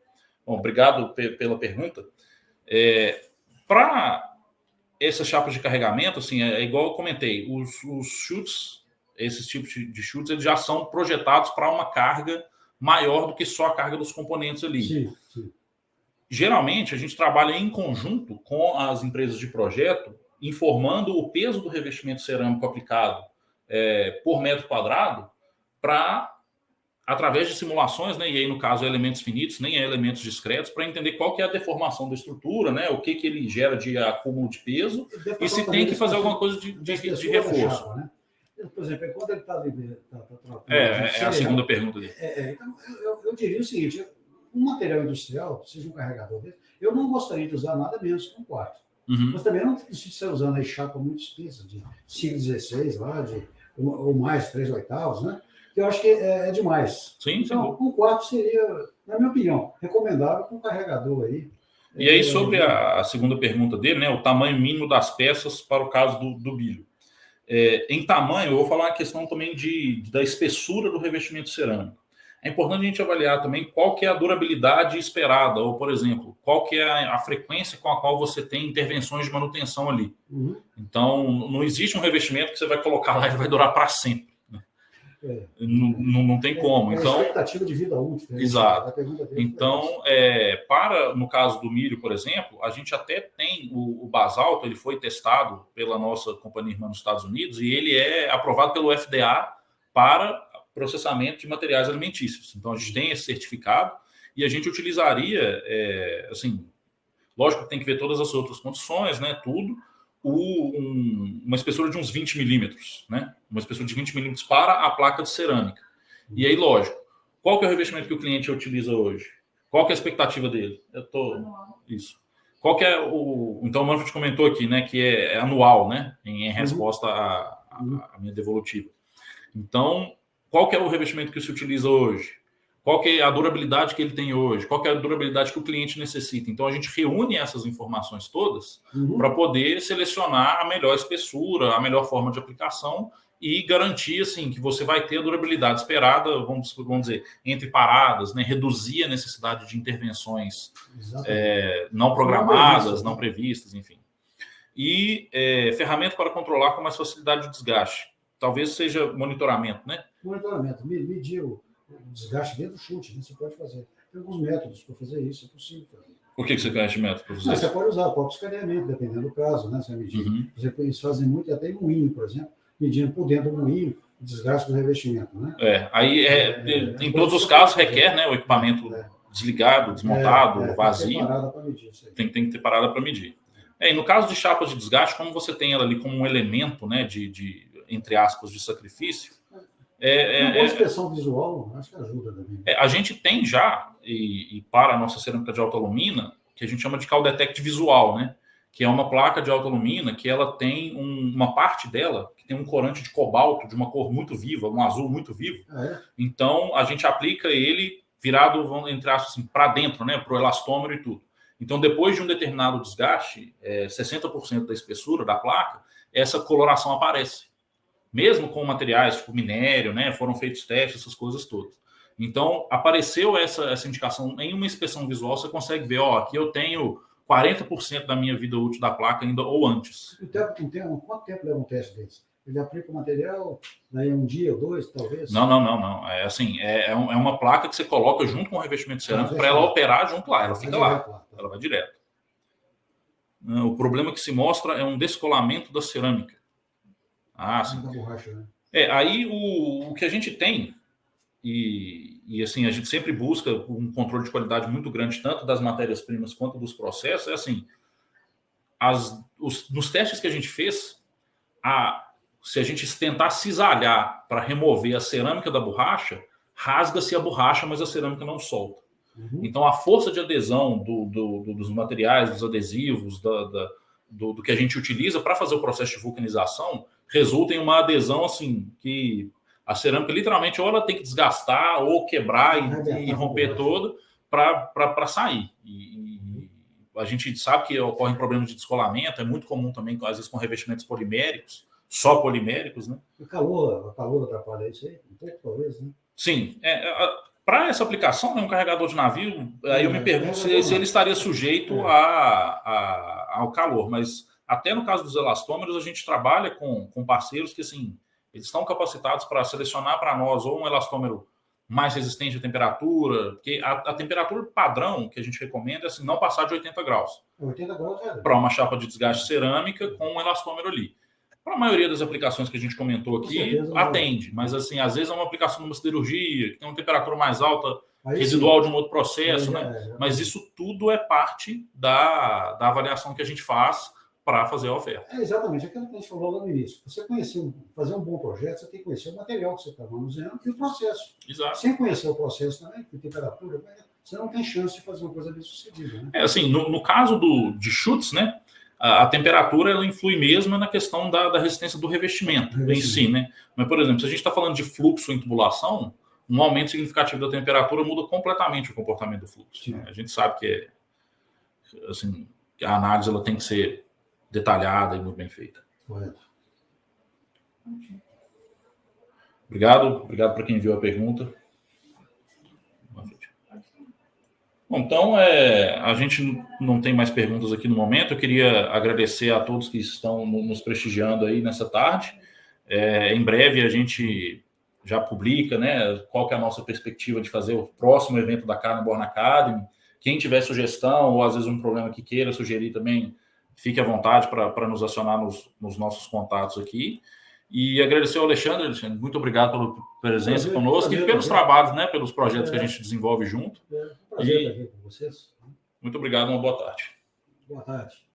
Bom, obrigado pela pergunta. Para essas chapas de carregamento, assim, é igual eu comentei, os chutes, esses tipos de chutes, eles já são projetados para uma carga maior do que só a carga dos componentes ali. Sim, sim. Geralmente, a gente trabalha em conjunto com as empresas de projeto, informando o peso do revestimento cerâmico aplicado por metro quadrado, para, através de simulações, né, e aí no caso elementos finitos, nem elementos discretos, para entender qual que é a deformação da estrutura, né, o que ele gera de acúmulo de peso, e se tem que fazer alguma coisa de reforço. Chapa, né? Por exemplo, quando ele está ali... É a segunda pergunta dele. Então, eu diria o seguinte, um material industrial, seja um carregador dele, eu não gostaria de usar nada menos que um quarto. Mas também não precisa ser usando aí chapa muito espessa, de 5,16 lá, ou mais, 3/8, né? Que eu acho que é demais. Sim, então, um quarto seria, na minha opinião, recomendável com um carregador aí. E aí, sobre a segunda pergunta dele, né, o tamanho mínimo das peças para o caso do milho. Em tamanho, eu vou falar uma questão também da espessura do revestimento cerâmico. É importante a gente avaliar também qual que é a durabilidade esperada, ou, por exemplo, qual que é a frequência com a qual você tem intervenções de manutenção ali. Então, não existe um revestimento que você vai colocar lá e vai durar para sempre. Né? Não tem como. Então, expectativa de vida útil. Né? Exato. Então, no caso do milho, por exemplo, a gente até tem o basalto, ele foi testado pela nossa companhia irmã nos Estados Unidos e ele é aprovado pelo FDA para processamento de materiais alimentícios. Então, a gente tem esse certificado e a gente utilizaria, assim, lógico que tem que ver todas as outras condições, né, tudo, uma espessura de uns 20 milímetros, né, uma espessura de 20 milímetros para a placa de cerâmica. E aí, lógico, qual que é o revestimento que o cliente utiliza hoje? Qual que é a expectativa dele? Isso. Qual que é Então, o Manfred comentou aqui, né, que é anual, né, em resposta à minha devolutiva. Então, qual que é o revestimento que se utiliza hoje? Qual que é a durabilidade que ele tem hoje? Qual que é a durabilidade que o cliente necessita? Então, a gente reúne essas informações todas para poder selecionar a melhor espessura, a melhor forma de aplicação e garantir assim, que você vai ter a durabilidade esperada, vamos dizer, entre paradas, né? Reduzir a necessidade de intervenções não programadas, não previstas, enfim. E ferramenta para controlar com mais facilidade o desgaste. Talvez seja monitoramento, né? Monitoramento, medir o desgaste dentro do chute, né? Você pode fazer. Tem alguns métodos para fazer isso, é possível fazer. Por que você conhece método para fazer isso? Você pode usar o próprio escaneamento, dependendo do caso, né? Você medir. Por exemplo, eles fazem muito até em moinho, por exemplo, medindo por dentro do moinho o desgaste do revestimento, né? Em todos os casos requer, né, o equipamento desligado, desmontado, vazio. Tem que ter parada para medir. E no caso de chapas de desgaste, como você tem ela ali como um elemento, né, de entre aspas, de sacrifício. Uma boa inspeção visual, acho que ajuda também. A gente tem já, e para a nossa cerâmica de alta alumina, que a gente chama de Caldetect visual, né? Que é uma placa de alta alumina que ela tem uma parte dela que tem um corante de cobalto de uma cor muito viva, um azul muito vivo. Então, a gente aplica ele virado, entre aspas, assim, para dentro, né? Para o elastômero e tudo. Então, depois de um determinado desgaste, 60% da espessura da placa, essa coloração aparece. Mesmo com materiais tipo minério, né? Foram feitos testes, essas coisas todas. Então, apareceu essa indicação em uma inspeção visual, você consegue ver, aqui eu tenho 40% da minha vida útil da placa ainda ou antes. Quanto tempo leva um teste desse? Ele aplica o material, daí um dia ou dois, talvez? Não. É assim, é uma placa que você coloca junto com o revestimento cerâmico para ela operar junto lá. Ela fica lá, ela vai direto. O problema que se mostra é um descolamento da cerâmica. Ah, sim. Da borracha, né? Aí o que a gente tem, e assim, a gente sempre busca um controle de qualidade muito grande, tanto das matérias-primas quanto dos processos, é assim, nos testes que a gente fez, se a gente tentar cisalhar para remover a cerâmica da borracha, rasga-se a borracha, mas a cerâmica não solta. Uhum. Então, a força de adesão dos materiais, dos adesivos, do que a gente utiliza para fazer o processo de vulcanização, resulta em uma adesão assim, que a cerâmica literalmente ou ela tem que desgastar ou quebrar e romper toda para sair. E a gente sabe que ocorrem problemas de descolamento, é muito comum também, às vezes, com revestimentos poliméricos, só poliméricos, né? O calor atrapalha isso aí? Um pouco, talvez, né? Sim. Para essa aplicação, né, um carregador de navio, aí eu me pergunto se ele estaria sujeito ao calor, mas até no caso dos elastômeros, a gente trabalha com parceiros que, assim, eles estão capacitados para selecionar para nós ou um elastômero mais resistente à temperatura, porque a temperatura padrão que a gente recomenda é assim, não passar de 80 graus. 80 graus para uma chapa de desgaste cerâmica com um elastômero ali. Para a maioria das aplicações que a gente comentou aqui, atende, mas assim, às vezes é uma aplicação numa siderurgia, que tem uma temperatura mais alta, residual de um outro processo, né? Mas isso tudo é parte da avaliação que a gente faz para fazer a oferta. Exatamente, aquilo que a gente falou lá no início. Você fazer um bom projeto, você tem que conhecer o material que você está manuseando e o processo. Exato. Sem conhecer o processo também, com temperatura, você não tem chance de fazer uma coisa bem sucedida. Né? Assim, no caso de chutes, né? A temperatura ela influi mesmo na questão da resistência do revestimento em si, né? Mas, por exemplo, se a gente está falando de fluxo em tubulação, um aumento significativo da temperatura muda completamente o comportamento do fluxo. Né? A gente sabe que assim, que a análise ela tem que ser detalhada e muito bem feita. Correto. Obrigado para quem enviou a pergunta. Bom, então, a gente não tem mais perguntas aqui no momento. Eu queria agradecer a todos que estão nos prestigiando aí nessa tarde. Em breve a gente já publica, né, qual que é a nossa perspectiva de fazer o próximo evento da Calenborn Academy. Quem tiver sugestão ou às vezes um problema que queira sugerir também, fique à vontade para nos acionar nos nossos contatos aqui. E agradecer ao Alexandre, muito obrigado pela presença conosco e pelos trabalhos, né, pelos projetos que a gente desenvolve junto. É um prazer estar aqui com vocês. Muito obrigado, uma boa tarde. Boa tarde.